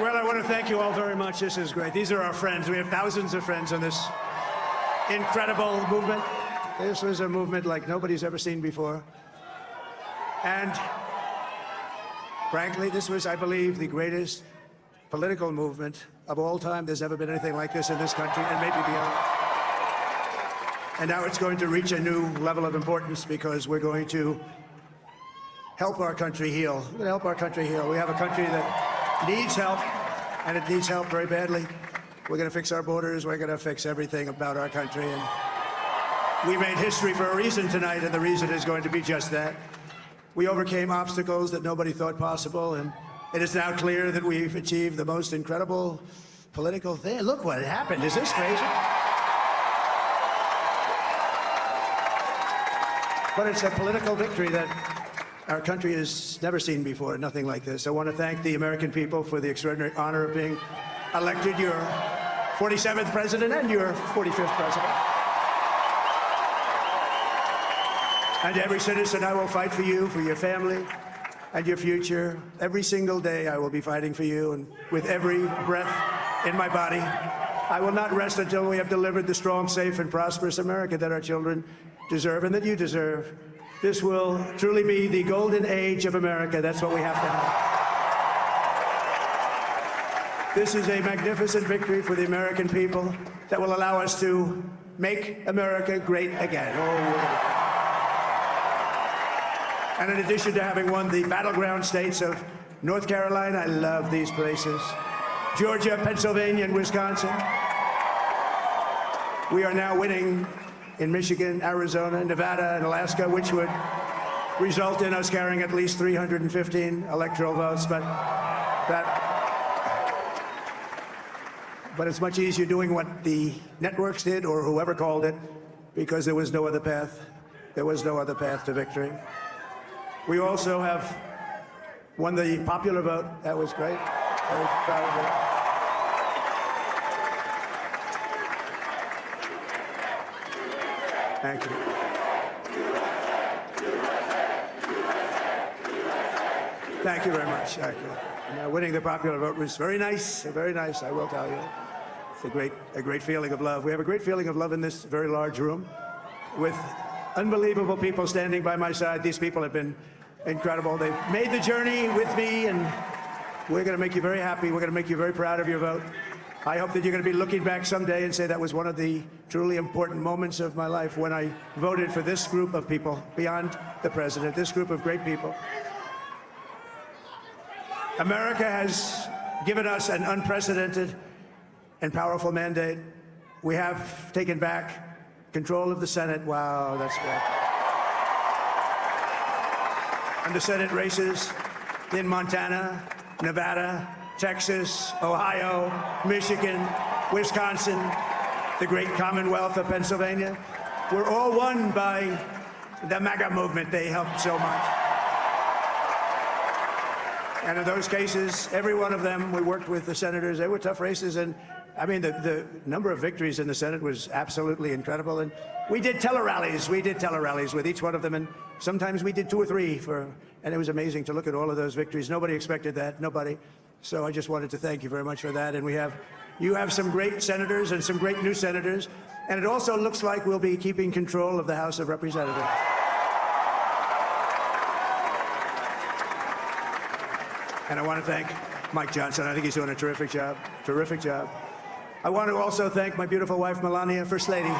Well, I want to thank you all very much. This is great. These are our friends. We have thousands of friends on this incredible movement. This was a movement like nobody's ever seen before. And frankly, this was, I believe, the greatest political movement of all time. There's never been anything like this in this country, and maybe beyond. And now it's going to reach a new level of importance because we're going to help our country heal. We're going to help our country heal. We have a country that needs help, and it needs help very badly. We're going to fix our borders. We're going to fix everything about our country. And we made history for a reason tonight, and the reason is going to be just that. We overcame obstacles that nobody thought possible, and it is now clear that we've achieved the most incredible political thing. Look what happened. Is this crazy? But it's a political victory that our country has never seen before, nothing like this. I want to thank the American people for the extraordinary honor of being elected your 47th president and your 45th president. And every citizen, I will fight for you, for your family, and your future. Every single day, I will be fighting for you, and with every breath in my body, I will not rest until we have delivered the strong, safe, and prosperous America that our children deserve and that you deserve. This will truly be the golden age of America. That's what we have to have. This is a magnificent victory for the American people that will allow us to make America great again. Oh. And in addition to having won the battleground states of North Carolina, I love these places, Georgia, Pennsylvania, and Wisconsin, we are now winning in Michigan, Arizona, Nevada, and Alaska, which would result in us carrying at least 315 electoral votes. But it's much easier doing what the networks did or whoever called it, because there was no other path. There was no other path to victory. We also have won the popular vote. That was great. Very proud of it. Thank you. Thank you very much. Thank you. Winning the popular vote was very nice, I will tell you. It's a great feeling of love. We have a great feeling of love in this very large room with unbelievable people standing by my side. These people have been incredible. They've made the journey with me, and we're going to make you very happy. We're going to make you very proud of your vote. I hope that you're going to be looking back someday and say that was one of the truly important moments of my life when I voted for this group of people, beyond the president, this group of great people. America has given us an unprecedented and powerful mandate. We have taken back control of the Senate. Wow, that's great. And the Senate races in Montana, Nevada, Texas, Ohio, Michigan, Wisconsin, the great Commonwealth of Pennsylvania, were all won by the MAGA movement. They helped so much. And in those cases, every one of them, we worked with the senators. They were tough races. And I mean, the number of victories in the Senate was absolutely incredible. And we did tele-rallies. We did tele-rallies with each one of them. And sometimes we did 2 or 3 and it was amazing to look at all of those victories. Nobody expected that, nobody. So I just wanted to thank you very much for that. And you have some great senators and some great new senators. And it also looks like we'll be keeping control of the House of Representatives. And I want to thank Mike Johnson. I think he's doing a terrific job. Terrific job. I want to also thank my beautiful wife, Melania, First Lady.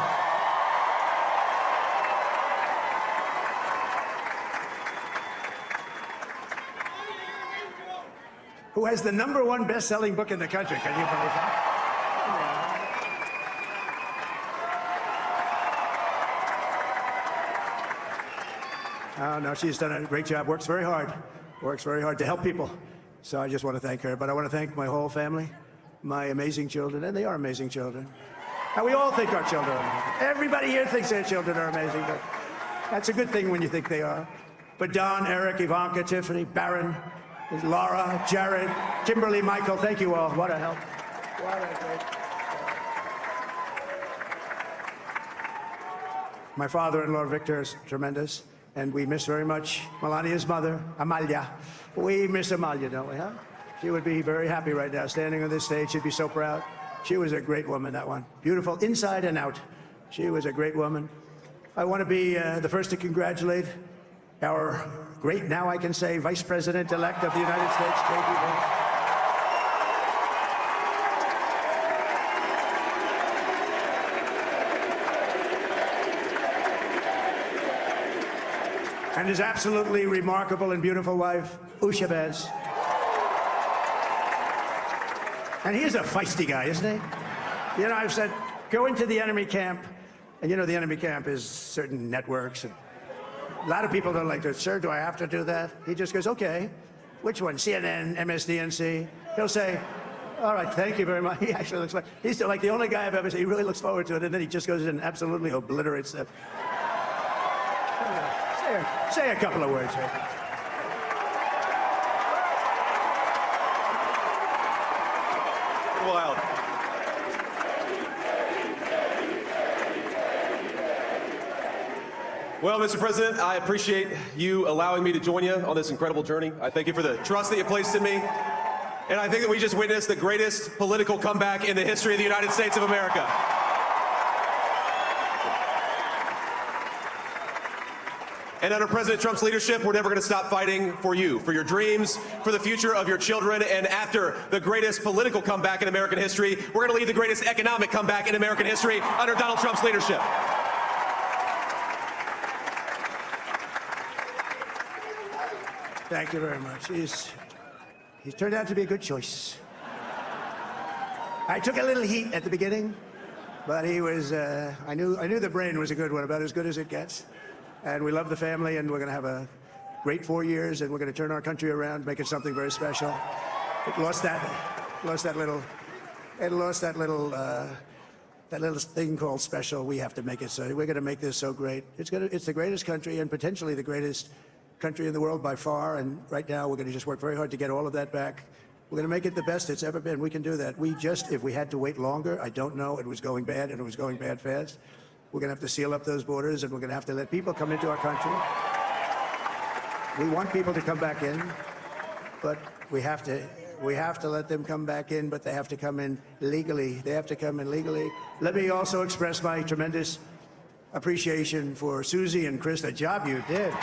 Who has the #1 best-selling book in the country. Can you believe that? Oh, no, she's done a great job. Works very hard to help people. So I just want to thank her. But I want to thank my whole family, my amazing children, and they are amazing children. And we all think our children are amazing. Everybody here thinks their children are amazing, but that's a good thing when you think they are. But Don, Eric, Ivanka, Tiffany, Barron, Laura, Jared, Kimberly, Michael, thank you all. What a help. What a great help. My father-in-law, Victor, is tremendous. And we miss very much Melania's mother, Amalia. We miss Amalia, don't we, huh? She would be very happy right now, standing on this stage. She'd be so proud. She was a great woman, that one. Beautiful inside and out. She was a great woman. I want to be the first to congratulate our great, now I can say, Vice President-elect of the United States, J.D. Vance. And his absolutely remarkable and beautiful wife, Usha Vance. And he is a feisty guy, isn't he? You know, I've said, go into the enemy camp, and you know the enemy camp is certain networks, and a lot of people don't like to, sir, do I have to do that? He just goes, okay, which one, CNN, MSDNC? He'll say, all right, thank you very much. He actually looks like, he's like the only guy I've ever seen, he really looks forward to it, and then he just goes in and absolutely obliterates them. Say a couple of words here. Wild. Well, Mr. President, I appreciate you allowing me to join you on this incredible journey. I thank you for the trust that you placed in me. And I think that we just witnessed the greatest political comeback in the history of the United States of America. And under President Trump's leadership, we're never going to stop fighting for you, for your dreams, for the future of your children. And after the greatest political comeback in American history, we're going to lead the greatest economic comeback in American history under Donald Trump's leadership. Thank you very much. He's turned out to be a good choice. I took a little heat at the beginning, but he was, I knew the brain was a good one, about as good as it gets. And we love the family, and we're going to have a great 4 years, and we're going to turn our country around, make it something very special. It lost that little thing called special. We have to make it so. We're going to make this so great. It's the greatest country, and potentially the greatest country in the world by far. And right now, we're going to just work very hard to get all of that back. We're going to make it the best it's ever been. We can do that. If we had to wait longer, I don't know. It was going bad, and it was going bad fast. We're going to have to seal up those borders, and we're going to have to let people come into our country. We want people to come back in, but we have to let them come back in, but they have to come in legally. They have to come in legally. Let me also express my tremendous appreciation for Susie and Chris, the job you did.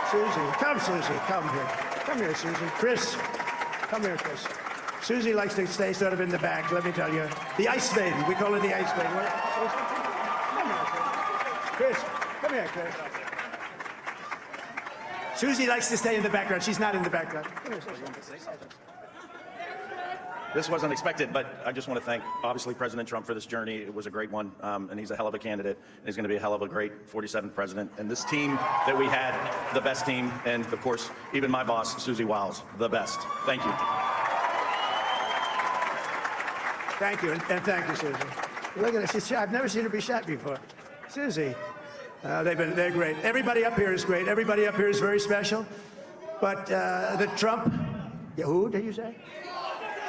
Susie, come here. Come here, Susie. Chris, come here, Chris. Susie likes to stay sort of in the back, let me tell you. The Ice Maiden, we call her the Ice Maiden. Chris, come here, Chris. Susie likes to stay in the background. She's not in the background. Come here, Susie. This wasn't expected, but I just want to thank, obviously, President Trump for this journey. It was a great one, and he's a hell of a candidate. And he's going to be a hell of a great 47th president. And this team that we had, the best team, and, of course, even my boss, Susie Wiles, the best. Thank you. Thank you, and thank you, Susie. Look at her. I've never seen her be shot before. Susie, they're great. Everybody up here is great. Everybody up here is very special. But the Trump, who did you say?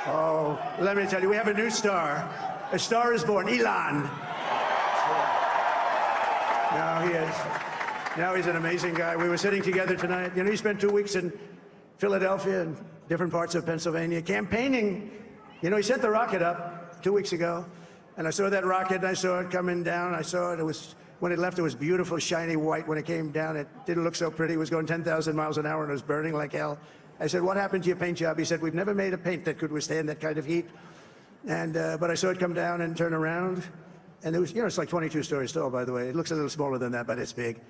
Oh, let me tell you, we have a new star. A star is born, Elon. Now he is. Now he's an amazing guy. We were sitting together tonight. You know, he spent 2 weeks in Philadelphia and different parts of Pennsylvania campaigning. You know, he sent the rocket up 2 weeks ago. And I saw that rocket, and I saw it coming down. I saw it. It was, when it left, it was beautiful, shiny white. When it came down, it didn't look so pretty. It was going 10,000 miles an hour, and it was burning like hell. I said, what happened to your paint job? He said, we've never made a paint that could withstand that kind of heat. And, but I saw it come down and turn around. And it was, you know, it's like 22 stories tall, by the way. It looks a little smaller than that, but it's big.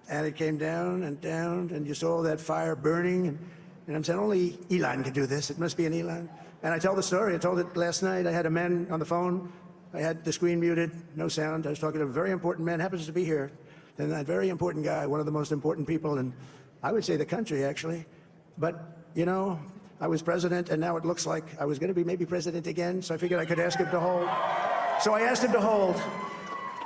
And it came down, and you saw all that fire burning. And I'm saying, only Elon could do this. It must be an Elon. And I told the story. I told it last night. I had a man on the phone. I had the screen muted, no sound. I was talking to a very important man, happens to be here. And that very important guy, one of the most important people in, I would say, the country, actually. But, you know, I was president, and now it looks like I was going to be maybe president again, so I figured I could ask him to hold. So I asked him to hold.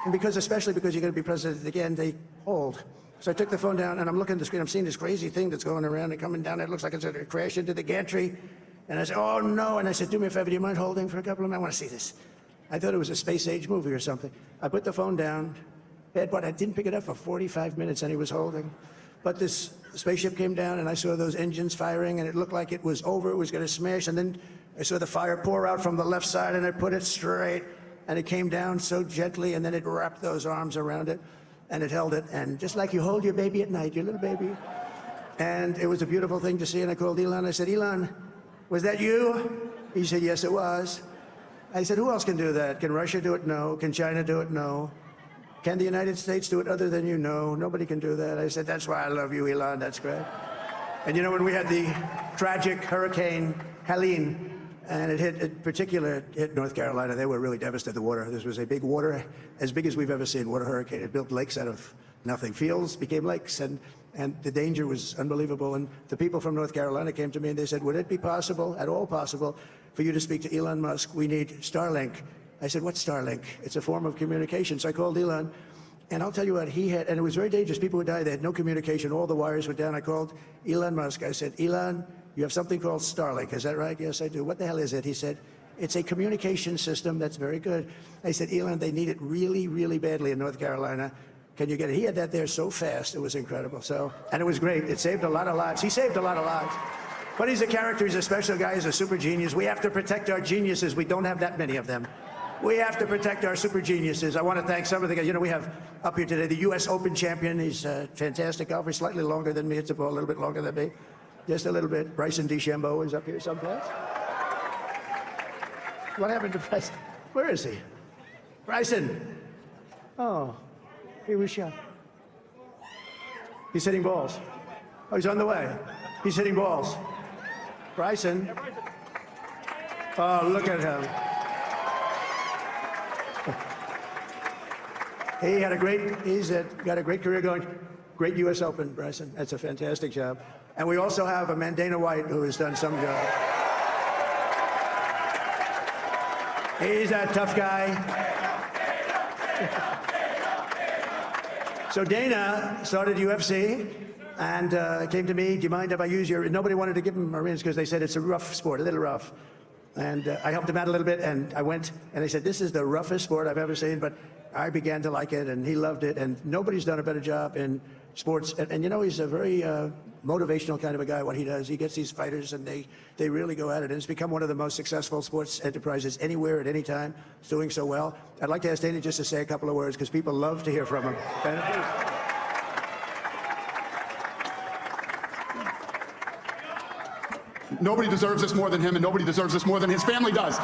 And especially because you're going to be president again, they hold. So I took the phone down, and I'm looking at the screen. I'm seeing this crazy thing that's going around and coming down. It looks like it's going to crash into the gantry. And I said, oh, no. And I said, do me a favor, do you mind holding for a couple of minutes? I want to see this. I thought it was a space-age movie or something. I put the phone down, but I didn't pick it up for 45 minutes, and he was holding. But this spaceship came down, and I saw those engines firing, and it looked like it was over, it was going to smash, and then I saw the fire pour out from the left side, and I put it straight, and it came down so gently, and then it wrapped those arms around it, and it held it, and just like you hold your baby at night, your little baby. And it was a beautiful thing to see, and I called Elon. I said, Elon, was that you? He said, yes, it was. I said, who else can do that? Can Russia do it? No. Can China do it? No. Can the United States do it other than you? No. Nobody can do that. I said, that's why I love you, Elon. That's great. And you know, when we had the tragic Hurricane Helene, and it hit North Carolina, they were really devastated. The water, this was a big water, as big as we've ever seen, water hurricane. It built lakes out of nothing. Fields became lakes, and the danger was unbelievable. And the people from North Carolina came to me and they said, would it be possible, at all possible, for you to speak to Elon Musk? We need Starlink. I said, what's Starlink? It's a form of communication. So I called Elon, and I'll tell you what, he had, and it was very dangerous. People would die. They had no communication. All the wires were down. I called Elon Musk. I said, Elon, you have something called Starlink. Is that right? Yes, I do. What the hell is it? He said, it's a communication system that's very good. I said, Elon, they need it really, really badly in North Carolina. Can you get it? He had that there so fast. It was incredible. So, and it was great. It saved a lot of lives. He saved a lot of lives. But he's a character. He's a special guy. He's a super genius. We have to protect our geniuses. We don't have that many of them. We have to protect our super geniuses. I want to thank some of the guys. You know, we have up here today the U.S. Open champion. He's a fantastic golfer. Slightly longer than me. Hits the ball a little bit longer than me. Just a little bit. Bryson DeChambeau is up here someplace. What happened to Bryson? Where is he? Bryson. Oh, he was shot. He's hitting balls. Oh, he's on the way. He's hitting balls. Bryson. Oh, look at him. He's got a great career going. Great U.S. Open, Bryson. That's a fantastic job. And we also have a Dana White who has done some job. He's a tough guy. So Dana started UFC and came to me, do you mind if I use your, nobody wanted to give him Marines because they said it's a rough sport, a little rough. And I helped him out a little bit, and I went, and they said, this is the roughest sport I've ever seen, but I began to like it, and he loved it, and nobody's done a better job in sports. And you know, he's a very motivational kind of a guy, what he does. He gets these fighters, and they really go at it, and it's become one of the most successful sports enterprises anywhere at any time. It's doing so well. I'd like to ask Dana just to say a couple of words, because people love to hear from him. Dana, please. Nobody deserves this more than him, and nobody deserves this more than his family does.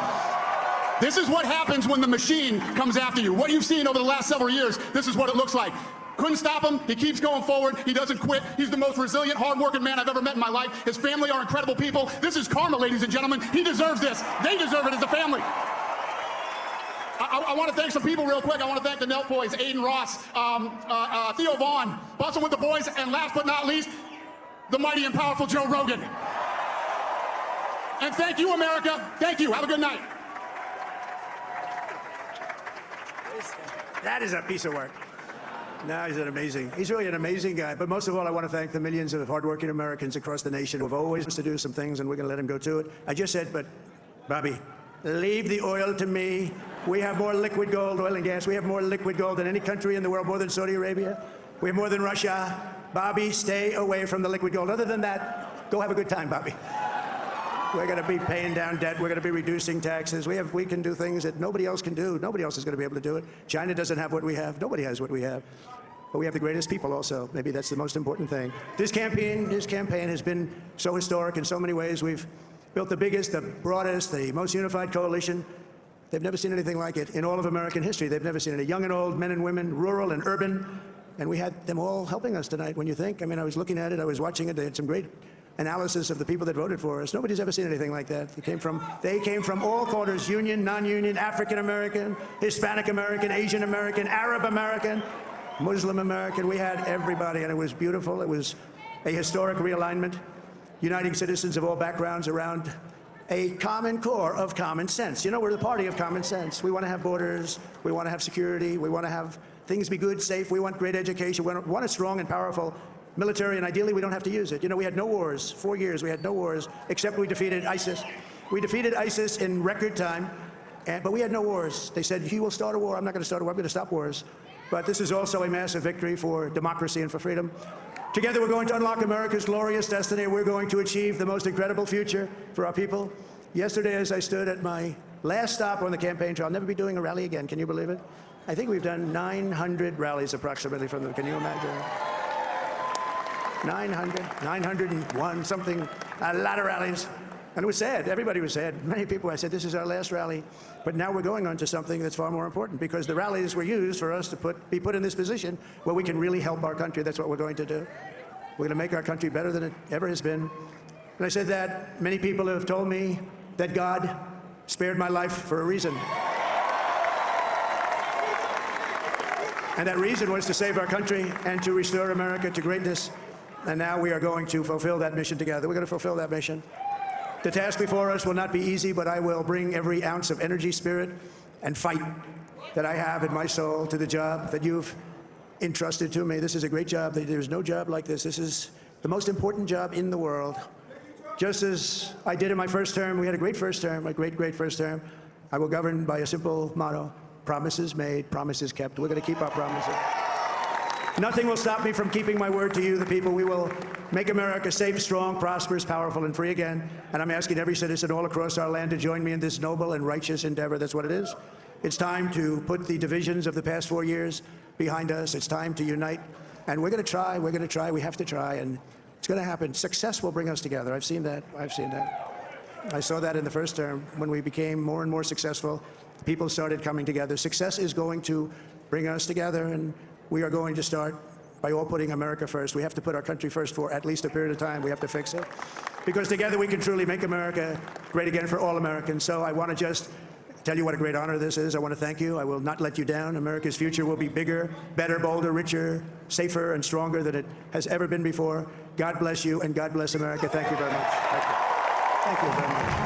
This is what happens when the machine comes after you. What you've seen over the last several years, this is what it looks like. Couldn't stop him. He keeps going forward. He doesn't quit. He's the most resilient, hardworking man I've ever met in my life. His family are incredible people. This is karma, ladies and gentlemen. He deserves this. They deserve it as a family. I want to thank some people real quick. I want to thank the Nelk boys, Aiden Ross, Theo Vaughn, busting with the boys, and last but not least, the mighty and powerful Joe Rogan. And thank you, America. Thank you. Have a good night. That is a piece of work. No, he's really an amazing guy. But most of all, I want to thank the millions of hardworking Americans across the nation who have always wanted to do some things, and we're going to let them go to it. I just said, but Bobby, leave the oil to me. We have more liquid gold, oil and gas. We have more liquid gold than any country in the world, more than Saudi Arabia. We have more than Russia. Bobby, stay away from the liquid gold. Other than that, go have a good time, Bobby. We're going to be paying down debt. We're going to be reducing taxes. We can do things that nobody else can do. Nobody else is going to be able to do it. China doesn't have what we have. Nobody has what we have. But we have the greatest people also. Maybe that's the most important thing. This campaign has been so historic in so many ways. We've built the biggest, the broadest, the most unified coalition. They've never seen anything like it in all of American history. They've never seen it. Young and old, men and women, rural and urban. And we had them all helping us tonight. When you think, I mean, I was looking at it, I was watching it. They had some great analysis of the people that voted for us. Nobody's ever seen anything like that. They came from all quarters, union, non-union, African American, Hispanic American, Asian American, Arab American, Muslim American. We had everybody, and it was beautiful. It was a historic realignment, uniting citizens of all backgrounds around a common core of common sense. You know, we're the party of common sense. We want to have borders. We want to have security. We want to have things be good, safe. We want great education. We want a strong and powerful military, and ideally we don't have to use it. You know, we had no wars. 4 years we had no wars, except we defeated ISIS. We defeated ISIS in record time, but we had no wars. They said, he will start a war. I'm not going to start a war. I'm going to stop wars. But this is also a massive victory for democracy and for freedom. Together, we're going to unlock America's glorious destiny. We're going to achieve the most incredible future for our people. Yesterday, as I stood at my last stop on the campaign trail, I'll never be doing a rally again. Can you believe it? I think we've done 900 rallies approximately from them. Can you imagine? 900, 901, something, a lot of rallies. And it was sad. Everybody was sad. Many people, I said, this is our last rally. But now we're going on to something that's far more important, because the rallies were used for us to be put in this position where we can really help our country. That's what we're going to do. We're going to make our country better than it ever has been. And I said that. Many people have told me that God spared my life for a reason. And that reason was to save our country and to restore America to greatness. And now we are going to fulfill that mission together. We're going to fulfill that mission. The task before us will not be easy, but I will bring every ounce of energy, spirit, and fight that I have in my soul to the job that you've entrusted to me. This is a great job. There's no job like this. This is the most important job in the world. Just as I did in my first term, we had a great first term, a great, great first term. I will govern by a simple motto: promises made, promises kept. We're going to keep our promises. Nothing will stop me from keeping my word to you, the people. We will make America safe, strong, prosperous, powerful, and free again. And I'm asking every citizen all across our land to join me in this noble and righteous endeavor. That's what it is. It's time to put the divisions of the past 4 years behind us. It's time to unite. And we're going to try. We're going to try. We have to try. And it's going to happen. Success will bring us together. I've seen that. I've seen that. I saw that in the first term. When we became more and more successful, people started coming together. Success is going to bring us together, and we are going to start by all putting America first. We have to put our country first for at least a period of time. We have to fix it, because together we can truly make America great again for all Americans. So I want to just tell you what a great honor this is. I want to thank you. I will not let you down. America's future will be bigger, better, bolder, richer, safer, and stronger than it has ever been before. God bless you, and God bless America. Thank you very much. Thank you very much.